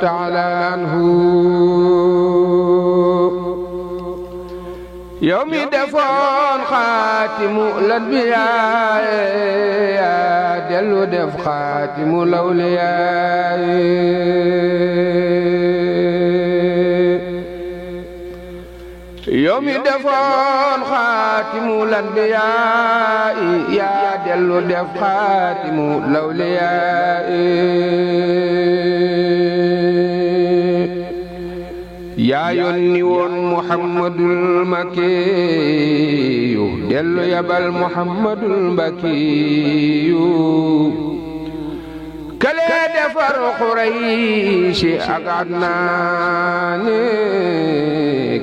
تعالى عنه يوم دفون خاتم الأنبياء دلو دف خاتم الأولياء يوم دفون خاتم الأنبياء يا دلو دف خاتم الأولياء يا يونيون محمد المكي دلو يبل محمد المكي كلا دفر قريش أقعدناني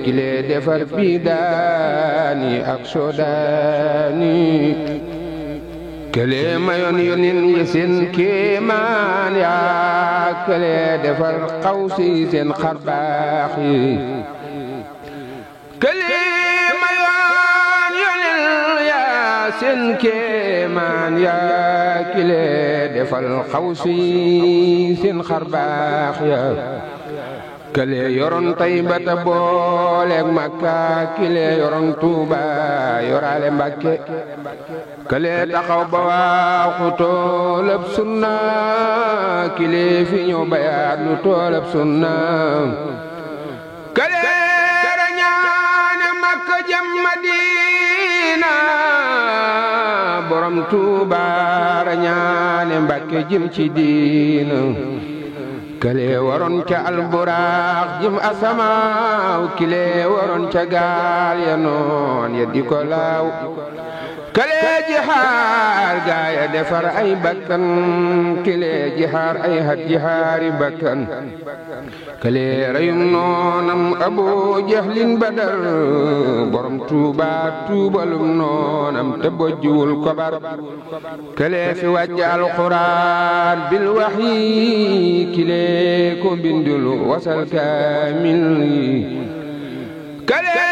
كلا دفر بيداني أقصداني كلا ما يونين يسن كيمان يا كلا دفر قوسي سن خرباخي كلا ما يونين يسن كيمان يا كلا دفر قوسي سن خرباخي كلا يرون طيبة بولك مكة كلا يرون توبا يرالي مكة كلا تخاو بواخو طولب سنة كلا في نيو بياد طولب سنة كلا رنيان مكة جم مدينة برم توبا رنيان مكة جم دينا كلي ورون كالبراق جم أسماو كلي ورون كغال ينون يدي كلاو كلي جهار غاية دفر أي بكن كلي جهار أي هد جهاري بكن كلي ريم نونم أبو جهل بدر برم توبا توبالم نونم تبجول كبر كلي في وجه القرآن بالوحي كلي كو بندلو وصل كامل كلي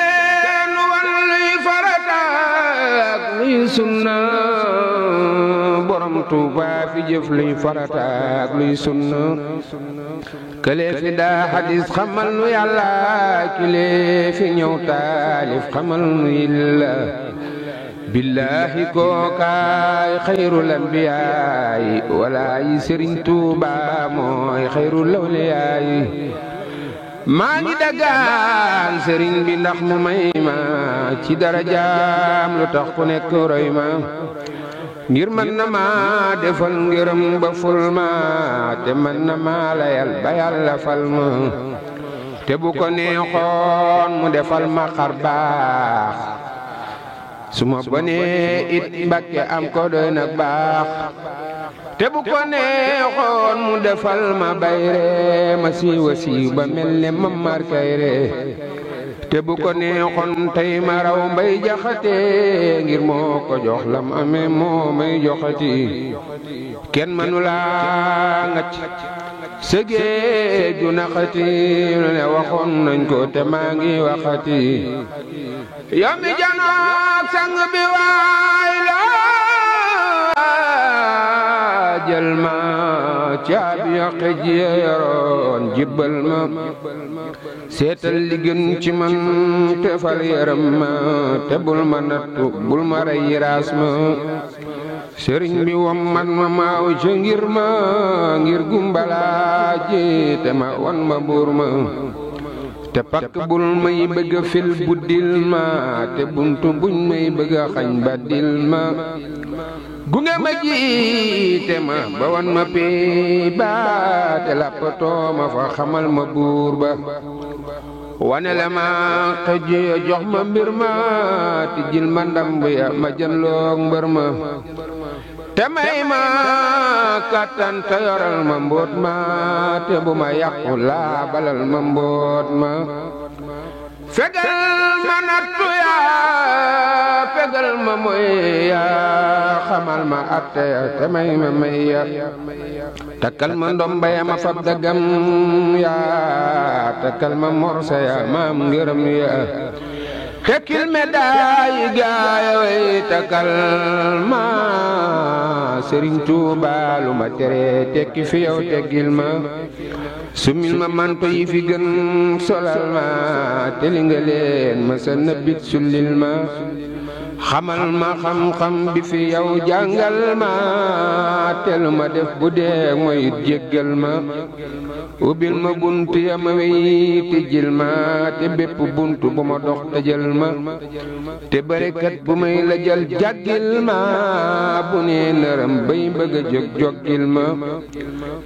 نولي فرتاك لي سنة برم توبا في جفلي فرتاك لي سنة كلي في دا حديث خمل يالا كلي في نيو تالف خمل يلا بالله كوكاي خير الأنبياء ولا يسرين توبا موي خير الأولياء ماني دغان سرين بي ndax mu may ma ci darajaam lu tax ku nekk roy ma ngir man na ma defal ngiram ba ful ma te man na ma layal ba Yàlla fal ma te bu ko neexoon mu defal ma xar baax suma bonee it Mbàkke am ko doy nag baax te bu ko neexoon mu defal ma bayre ma siiwa siiw ba mel ne Mamar Kayre te bu ko neexoon tey ma raw Mbay Jaxate ngir moo ko jox lam amee moo may joxati kenn mënu laa ngacc sëgee ju naxati lu ne waxoon nañ ko te maa ngi waxati yow mi janook sang bi waay la jël ma caabi yaqe ji yoroon jibbal ma seetal li gën ci man te fal yaram ma te bul ma nattu bul ma rey raas ma sëriñ bi wammat ma maaw ca ngir ma ngir gumbalaa ji te ma wan ma buur ma te pakk bul may bëgg fil buddil ma te buntu buñ may bëgg xañ baddil ma gunge ma jiite ma ba wan ma pey ba te lappatoo ma fa xamal ma buur ba wane la ma xëj jox ma mbir ma te jil ma ndamb ya ma janloog mbër ma te may ma kattan te yoral ma mboot ma te bu ma yàqu laa balal ma mboot ma fegal ma nattu yaa fegal ma moy yaa xamal ma atte ya te may ma may ya takkal ma ndomba ya ma fab dagam yaa takkal ma morsa ya maam ngërëm ya tekkil médaille gaaya way takkal ma Sëriñ Tuuba lu ma tere tekki fi yow teggil ma sumil ma manto yi fi gën solal ma te li nga leen ma sa nëbbit sullil ma xamal ma xam-xam bi fi yow jàngal ma telu ma def bu dee mooy jéggal ma ubbil ma bunt ya ma wey tijjil ma te bépp bunt bu ma dox tëjal ma te barikat bu may la jël jàggil ma bu nee nërëm bay bëgg a jóg joggil ma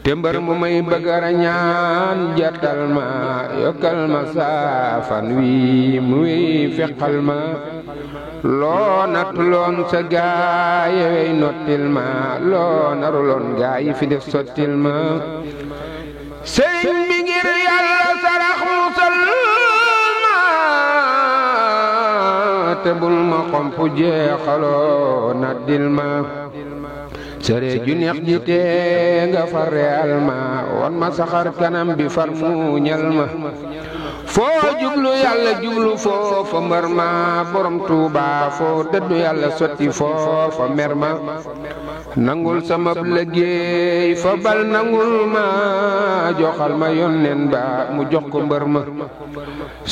te mbër mu may bëgg a rañaan jattal ma yokkal ma saafan wi mu wey feqal ma loo nattuloon sa gaay wey nottil ma loo naruloon gaay fi def sottil ma sëriñ bi ngir yàlla sarax musal ma te bul ma xomp jeexaloo naddil ma sëre ju neex ji tee nga far reyal ma wan ma saxar kanam bi far muuñal ma foo jublu yàlla jublu foofa mbër ma borom Tuuba foo dëddu yàlla sotti foofa mer ma nangul sama liggéey fa bal nangul ma joxal ma yónneen ba mu jox ko mbër ma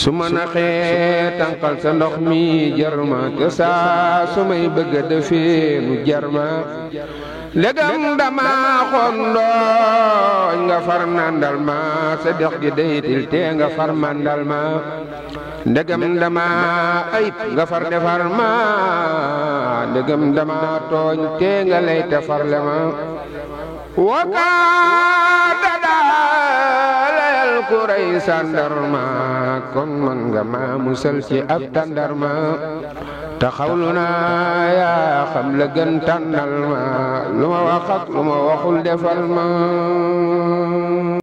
su ma naxee tànqal sa ndox mi jar ma te saa su may bëgg a defee nu jar ma ndegam dama xondooñ nga far nandal ma sa dex gi deytil te nga far mandal ma ndegam dama ayib nga far defar ma ndegam dama tooñ te nga lay te farle ma wakaa dadaalayal ku rey sandarma kon man nga ma musal ci ab tandarma taxawlu naa yaa xam la gën tànnal ma lu ma wax ak lu ma waxul defal ma